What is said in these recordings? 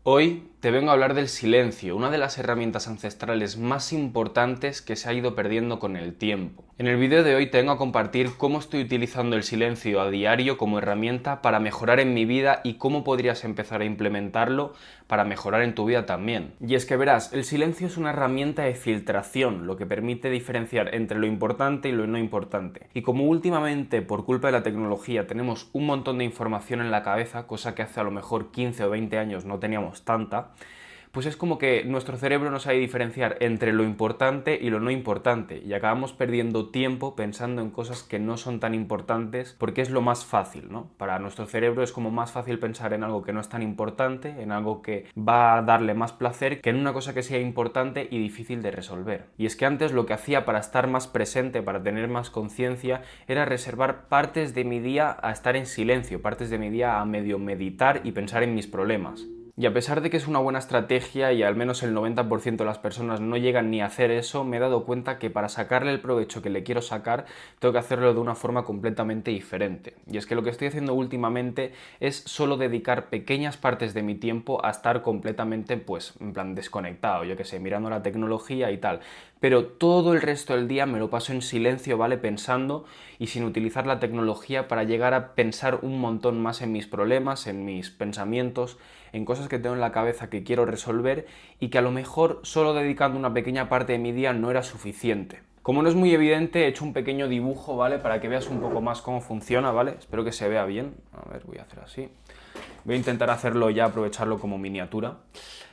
Hoy te vengo a hablar del silencio, una de las herramientas ancestrales más importantes que se ha ido perdiendo con el tiempo. En el vídeo de hoy te vengo a compartir cómo estoy utilizando el silencio a diario como herramienta para mejorar en mi vida y cómo podrías empezar a implementarlo para mejorar en tu vida también. Y es que verás, el silencio es una herramienta de filtración, lo que permite diferenciar entre lo importante y lo no importante. Y como últimamente, por culpa de la tecnología, tenemos un montón de información en la cabeza, cosa que hace a lo mejor 15 o 20 años no teníamos tanta, pues es como que nuestro cerebro no sabe diferenciar entre lo importante y lo no importante y acabamos perdiendo tiempo pensando en cosas que no son tan importantes porque es lo más fácil, ¿no? Para nuestro cerebro es como más fácil pensar en algo que no es tan importante, en algo que va a darle más placer que en una cosa que sea importante y difícil de resolver. Y es que antes lo que hacía para estar más presente, para tener más conciencia, era reservar partes de mi día a estar en silencio, partes de mi día a medio meditar y pensar en mis problemas. Y a pesar de que es una buena estrategia y al menos el 90% de las personas no llegan ni a hacer eso, me he dado cuenta que para sacarle el provecho que le quiero sacar, tengo que hacerlo de una forma completamente diferente. Y es que lo que estoy haciendo últimamente es solo dedicar pequeñas partes de mi tiempo a estar completamente, pues, en plan desconectado, yo que sé, mirando la tecnología y tal. Pero todo el resto del día me lo paso en silencio, ¿vale? Pensando y sin utilizar la tecnología para llegar a pensar un montón más en mis problemas, en mis pensamientos, en cosas que tengo en la cabeza que quiero resolver y que a lo mejor solo dedicando una pequeña parte de mi día no era suficiente. Como no es muy evidente, he hecho un pequeño dibujo, ¿vale? Para que veas un poco más cómo funciona, ¿vale? Espero que se vea bien. A ver, voy a hacer así. Voy a intentar hacerlo ya, aprovecharlo como miniatura.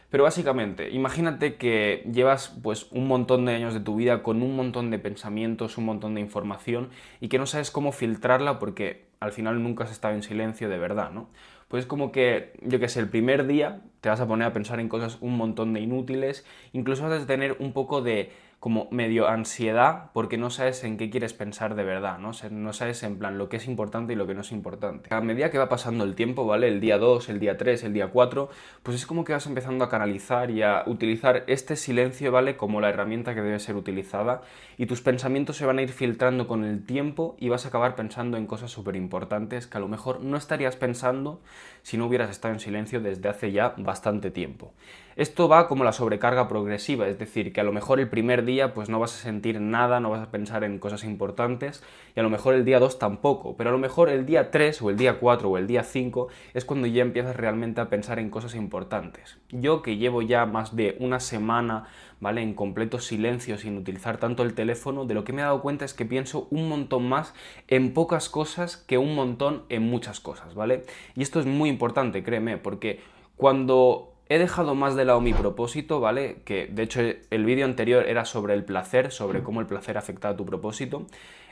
Pero básicamente, imagínate que llevas pues un montón de años de tu vida con un montón de pensamientos, un montón de información y que no sabes cómo filtrarla porque al final nunca has estado en silencio de verdad, ¿no? Pues es como que, yo qué sé, el primer día te vas a poner a pensar en cosas un montón de inútiles, incluso vas a tener un poco de como medio ansiedad porque no sabes en qué quieres pensar de verdad, ¿no? No sabes en plan lo que es importante y lo que no es importante. A medida que va pasando el tiempo, ¿vale? El día 2, el día 3, el día 4, pues es como que vas empezando a canalizar y a utilizar este silencio, ¿vale? Como la herramienta que debe ser utilizada y tus pensamientos se van a ir filtrando con el tiempo y vas a acabar pensando en cosas súper importantes que a lo mejor no estarías pensando si no hubieras estado en silencio desde hace ya bastante tiempo. Esto va como la sobrecarga progresiva, es decir, que a lo mejor el primer día pues no vas a sentir nada, no vas a pensar en cosas importantes y a lo mejor el día 2 tampoco, pero a lo mejor el día 3 o el día 4 o el día 5 es cuando ya empiezas realmente a pensar en cosas importantes. Yo que llevo ya más de una semana, ¿vale? En completo silencio, sin utilizar tanto el teléfono, de lo que me he dado cuenta es que pienso un montón más en pocas cosas que un montón en muchas cosas, ¿vale? Y esto es muy importante, créeme, porque cuando he dejado más de lado mi propósito, ¿vale? Que de hecho el vídeo anterior era sobre el placer, sobre cómo el placer afecta a tu propósito.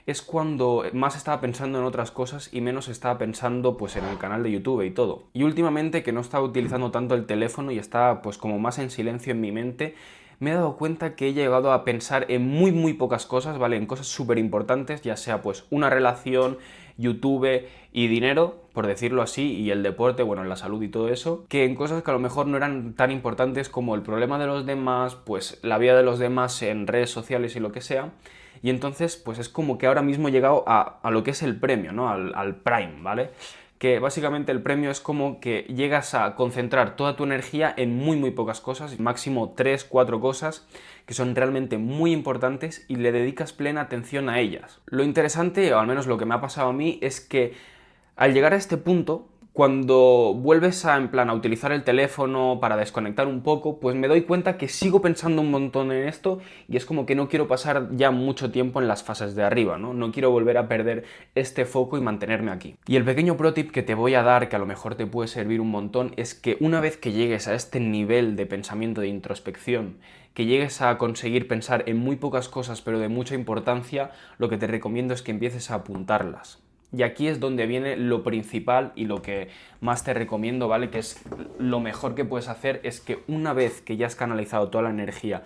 Es cuando más estaba pensando en otras cosas y menos estaba pensando pues en el canal de YouTube y todo. Y últimamente que no estaba utilizando tanto el teléfono y estaba pues como más en silencio en mi mente, me he dado cuenta que he llegado a pensar en muy pocas cosas, ¿vale? En cosas súper importantes, ya sea pues una relación, YouTube y dinero, por decirlo así, y el deporte, bueno, la salud y todo eso, que en cosas que a lo mejor no eran tan importantes como el problema de los demás, pues la vida de los demás en redes sociales y lo que sea. Y entonces, pues es como que ahora mismo he llegado a lo que es el premio, ¿no? Al prime, ¿vale? Que básicamente el premio es como que llegas a concentrar toda tu energía en muy pocas cosas, máximo 3, 4 cosas que son realmente muy importantes y le dedicas plena atención a ellas. Lo interesante, o al menos lo que me ha pasado a mí, es que al llegar a este punto, cuando vuelves a, en plan, a utilizar el teléfono para desconectar un poco, pues me doy cuenta que sigo pensando un montón en esto y es como que no quiero pasar ya mucho tiempo en las fases de arriba, ¿no? No quiero volver a perder este foco y mantenerme aquí. Y el pequeño pro tip que te voy a dar, que a lo mejor te puede servir un montón, es que una vez que llegues a este nivel de pensamiento de introspección, que llegues a conseguir pensar en muy pocas cosas pero de mucha importancia, lo que te recomiendo es que empieces a apuntarlas. Y aquí es donde viene lo principal y lo que más te recomiendo, ¿vale? Que es lo mejor que puedes hacer, es que una vez que ya has canalizado toda la energía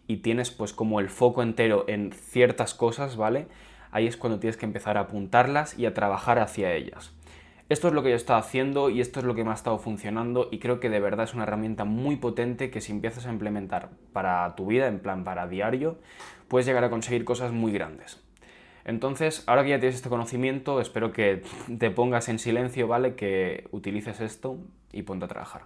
y tienes pues como el foco entero en ciertas cosas, ¿vale? Ahí es cuando tienes que empezar a apuntarlas y a trabajar hacia ellas. Esto es lo que yo he estado haciendo y esto es lo que me ha estado funcionando y creo que de verdad es una herramienta muy potente que si empiezas a implementar para tu vida, en plan para diario, puedes llegar a conseguir cosas muy grandes. Entonces, ahora que ya tienes este conocimiento, espero que te pongas en silencio, ¿vale? Que utilices esto y ponte a trabajar.